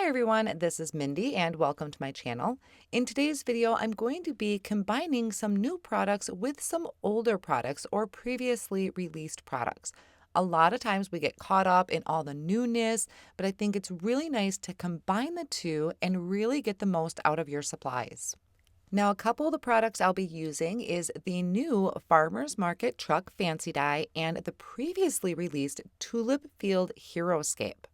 Hi everyone, this is Mindy and welcome to my channel. In today's video, I'm going to be combining some new products with some older products or previously released products. A lot of times we get caught up in all the newness, but I think it's really nice to combine the two and really get the most out of your supplies. Now, a couple of the products I'll be using is the new Farmer's Market Truck Fancy Die and the previously released Tulip Field Heroscape.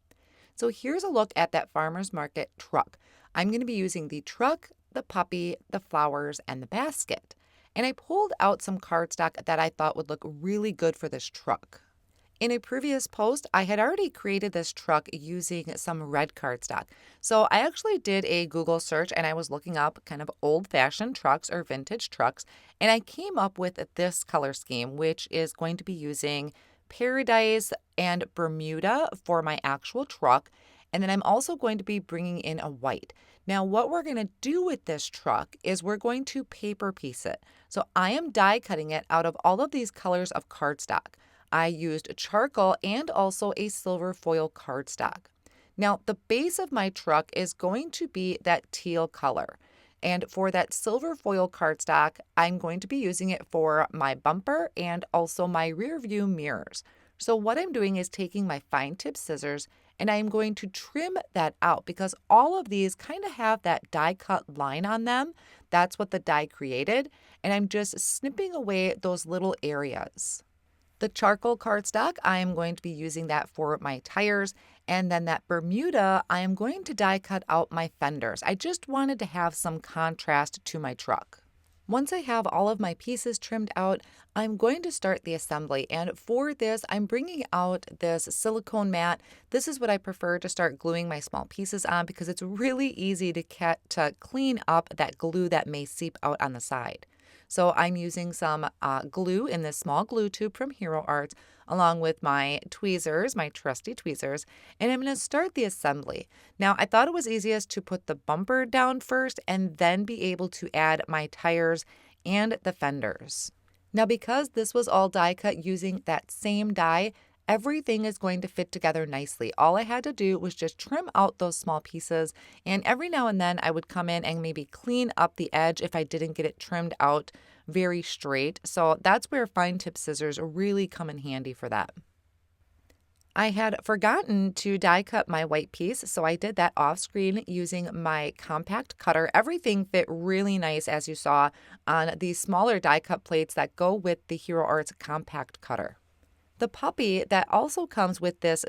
So here's a look at that Farmer's Market truck. I'm going to be using the truck, the puppy, the flowers, and the basket. And I pulled out some cardstock that I thought would look really good for this truck. In a previous post, I had already created this truck using some red cardstock. So I actually did a Google search and I was looking up kind of old-fashioned trucks or vintage trucks, and I came up with this color scheme, which is going to be using Paradise and Bermuda for my actual truck. And then I'm also going to be bringing in a white. Now, what we're going to do with this truck is we're going to paper piece it. So I am die cutting it out of all of these colors of cardstock. I used charcoal and also a silver foil cardstock. Now, the base of my truck is going to be that teal color. And for that silver foil cardstock, I'm going to be using it for my bumper and also my rear view mirrors. So what I'm doing is taking my fine tip scissors and I'm going to trim that out because all of these kind of have that die cut line on them. That's what the die created. And I'm just snipping away those little areas. The charcoal cardstock, I am going to be using that for my tires, and then that Bermuda, I am going to die cut out my fenders. I just wanted to have some contrast to my truck. Once I have all of my pieces trimmed out, I'm going to start the assembly, and for this, I'm bringing out this silicone mat. This is what I prefer to start gluing my small pieces on because it's really easy to clean up that glue that may seep out on the side. So I'm using some glue in this small glue tube from Hero Arts, along with my tweezers, my trusty tweezers, and I'm going to start the assembly. Now, I thought it was easiest to put the bumper down first and then be able to add my tires and the fenders. Now, because this was all die cut using that same die, everything is going to fit together nicely. All I had to do was just trim out those small pieces, and every now and then I would come in and maybe clean up the edge if I didn't get it trimmed out very straight. So that's where fine tip scissors really come in handy for that. I had forgotten to die cut my white piece, so I did that off screen using my compact cutter. Everything fit really nice, as you saw, on these smaller die cut plates that go with the Hero Arts compact cutter. The puppy that also comes with this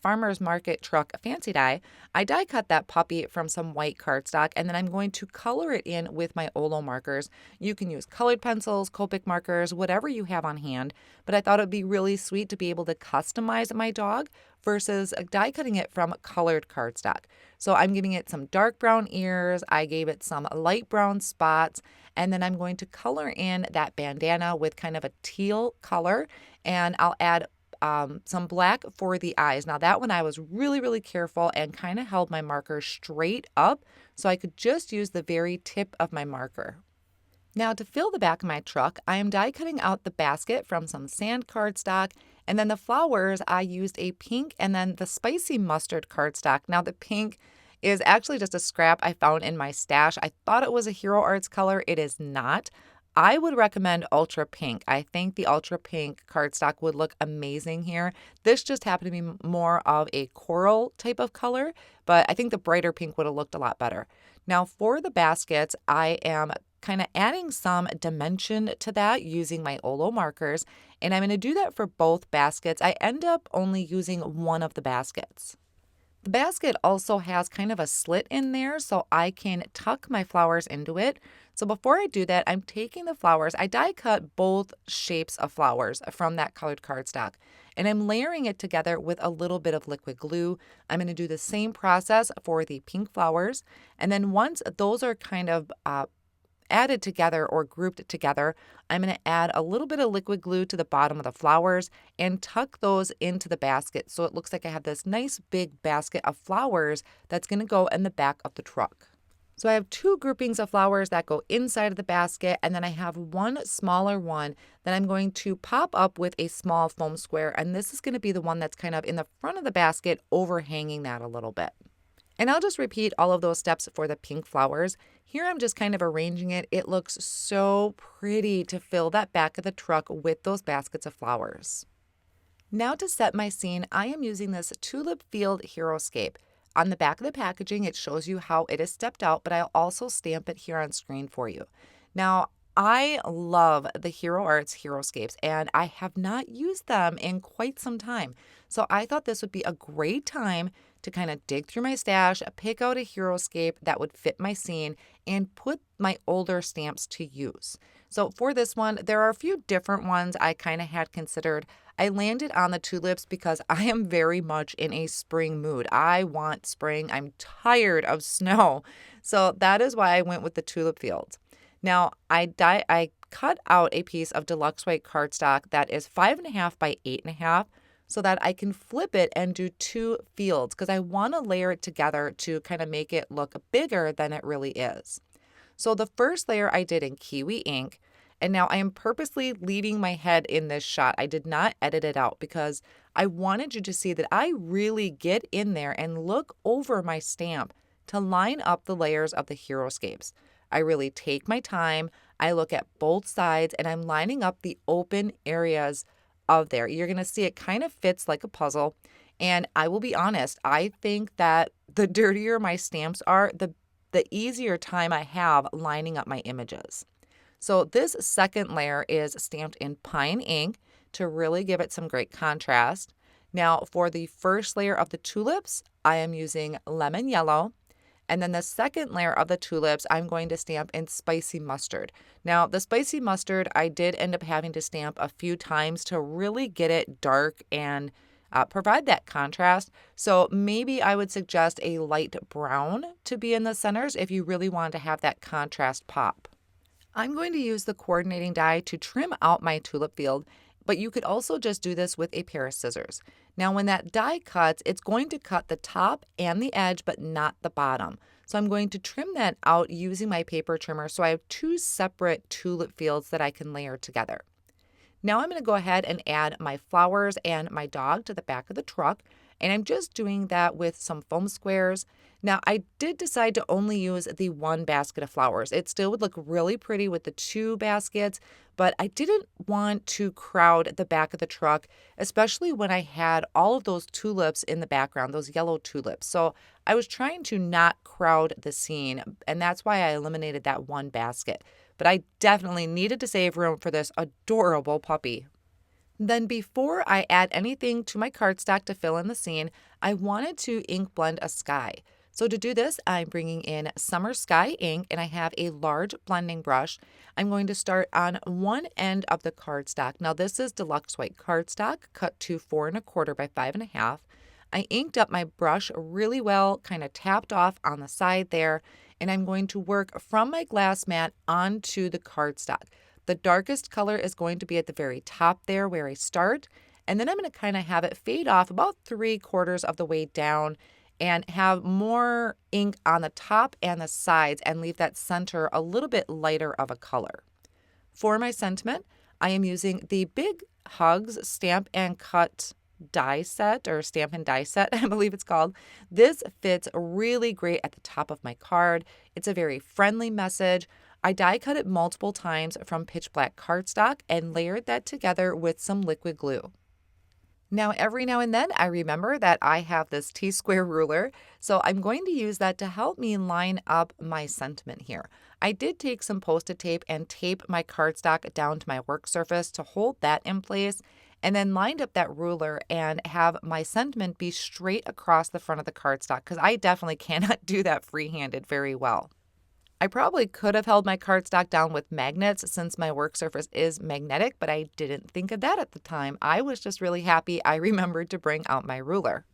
Farmer's Market Truck Fancy Die, I die cut that puppy from some white cardstock, and then I'm going to color it in with my Olo markers. You can use colored pencils, Copic markers, whatever you have on hand, but I thought it would be really sweet to be able to customize my dog versus die cutting it from colored cardstock. So I'm giving it some dark brown ears, I gave it some light brown spots, and then I'm going to color in that bandana with kind of a teal color, and I'll add some black for the eyes. Now that one I was really careful and kind of held my marker straight up so I could just use the very tip of my marker. Now to fill the back of my truck, I am die cutting out the basket from some sand cardstock, and then the flowers I used a pink and then the spicy mustard cardstock. Now the pink is actually just a scrap I found in my stash. I thought it was a Hero Arts color. It is not. I would recommend Ultra Pink. I think the Ultra Pink cardstock would look amazing here. This just happened to be more of a coral type of color, but I think the brighter pink would have looked a lot better. Now for the baskets, I am kind of adding some dimension to that using my Olo markers, and I'm going to do that for both baskets. I end up only using one of the baskets. The basket also has kind of a slit in there so I can tuck my flowers into it. So before I do that, I'm taking the flowers. I die cut both shapes of flowers from that colored cardstock, and I'm layering it together with a little bit of liquid glue. I'm going to do the same process for the pink flowers, and then once those are kind of added together or grouped together, I'm going to add a little bit of liquid glue to the bottom of the flowers and tuck those into the basket so it looks like I have this nice big basket of flowers that's going to go in the back of the truck. So I have two groupings of flowers that go inside of the basket, and then I have one smaller one that I'm going to pop up with a small foam square, and this is going to be the one that's kind of in the front of the basket overhanging that a little bit. And I'll just repeat all of those steps for the pink flowers. Here I'm just kind of arranging it. It looks so pretty to fill that back of the truck with those baskets of flowers. Now to set my scene, I am using this Tulip Field Heroscape. On the back of the packaging, it shows you how it is stepped out, but I'll also stamp it here on screen for you. Now, I love the Hero Arts Heroscapes, and I have not used them in quite some time. So I thought this would be a great time to kind of dig through my stash, pick out a Heroscape that would fit my scene, and put my older stamps to use. So for this one, there are a few different ones I kind of had considered. I landed on the tulips because I am very much in a spring mood. I want spring. I'm tired of snow. So that is why I went with the Tulip Field. Now, I cut out a piece of Deluxe white cardstock that is 5.5 by 8.5 so that I can flip it and do 2 fields because I want to layer it together to kind of make it look bigger than it really is. So the first layer I did in Kiwi ink, and now I am purposely leaving my head in this shot. I did not edit it out because I wanted you to see that I really get in there and look over my stamp to line up the layers of the Heroscapes. I really take my time. I look at both sides and I'm lining up the open areas of there. You're going to see it kind of fits like a puzzle. And I will be honest, I think that the dirtier my stamps are, the easier time I have lining up my images. So this second layer is stamped in pine ink to really give it some great contrast. Now for the first layer of the tulips, I am using lemon yellow. And then the second layer of the tulips, I'm going to stamp in spicy mustard. Now the spicy mustard, I did end up having to stamp a few times to really get it dark and provide that contrast. So maybe I would suggest a light brown to be in the centers if you really want to have that contrast pop. I'm going to use the coordinating die to trim out my tulip field, but you could also just do this with a pair of scissors. Now when that die cuts, it's going to cut the top and the edge, but not the bottom. So I'm going to trim that out using my paper trimmer so I have 2 separate tulip fields that I can layer together. Now I'm going to go ahead and add my flowers and my dog to the back of the truck, and I'm just doing that with some foam squares. Now I did decide to only use the 1 basket of flowers. It still would look really pretty with the 2 baskets, but I didn't want to crowd the back of the truck, especially when I had all of those tulips in the background, those yellow tulips. So I was trying to not crowd the scene, and that's why I eliminated that 1 basket. But I definitely needed to save room for this adorable puppy. Then before I add anything to my cardstock to fill in the scene, I wanted to ink blend a sky. So to do this, I'm bringing in Summer Sky ink and I have a large blending brush. I'm going to start on one end of the cardstock. Now this is Deluxe white cardstock cut to 4.25 by 5.5. I inked up my brush really well, kind of tapped off on the side there, and I'm going to work from my glass mat onto the cardstock. The darkest color is going to be at the very top there where I start, and then I'm going to kind of have it fade off about 3/4 of the way down and have more ink on the top and the sides and leave that center a little bit lighter of a color. For my sentiment, I am using the Big Hugs Stamp and Cut die set, or stamp and die set, I believe it's called. This fits really great at the top of my card. It's a very friendly message. I die cut it multiple times from pitch black cardstock and layered that together with some liquid glue. Now, every now and then I remember that I have this T-square ruler, so I'm going to use that to help me line up my sentiment here. I did take some Post-it tape and tape my cardstock down to my work surface to hold that in place, and then lined up that ruler and have my sentiment be straight across the front of the cardstock because I definitely cannot do that free-handed very well. I probably could have held my cardstock down with magnets since my work surface is magnetic, but I didn't think of that at the time. I was just really happy I remembered to bring out my ruler.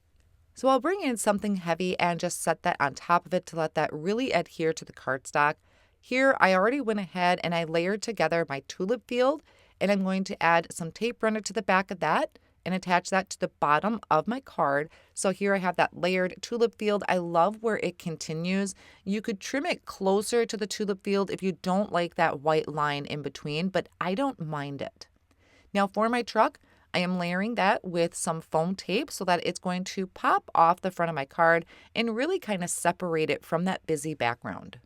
So I'll bring in something heavy and just set that on top of it to let that really adhere to the cardstock. Here I already went ahead and I layered together my tulip field, and I'm going to add some tape runner to the back of that and attach that to the bottom of my card. So here I have that layered tulip field. I love where it continues. You could trim it closer to the tulip field if you don't like that white line in between, but I don't mind it. Now for my truck, I am layering that with some foam tape so that it's going to pop off the front of my card and really kind of separate it from that busy background.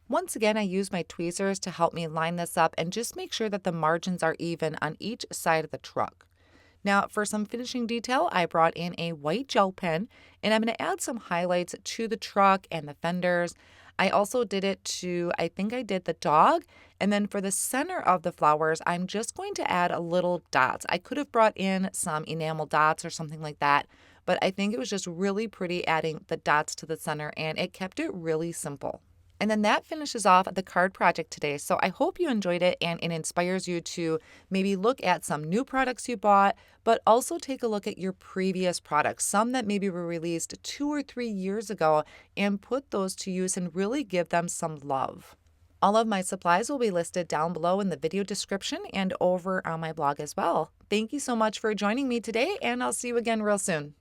Once again, I use my tweezers to help me line this up and just make sure that the margins are even on each side of the truck. Now, for some finishing detail, I brought in a white gel pen and I'm going to add some highlights to the truck and the fenders. I also did it to, I think I did the dog. And then for the center of the flowers, I'm just going to add a little dots. I could have brought in some enamel dots or something like that, but I think it was just really pretty adding the dots to the center and it kept it really simple. And then that finishes off the card project today. So I hope you enjoyed it and it inspires you to maybe look at some new products you bought, but also take a look at your previous products, some that maybe were released 2 or 3 years ago, and put those to use and really give them some love. All of my supplies will be listed down below in the video description and over on my blog as well. Thank you so much for joining me today, and I'll see you again real soon.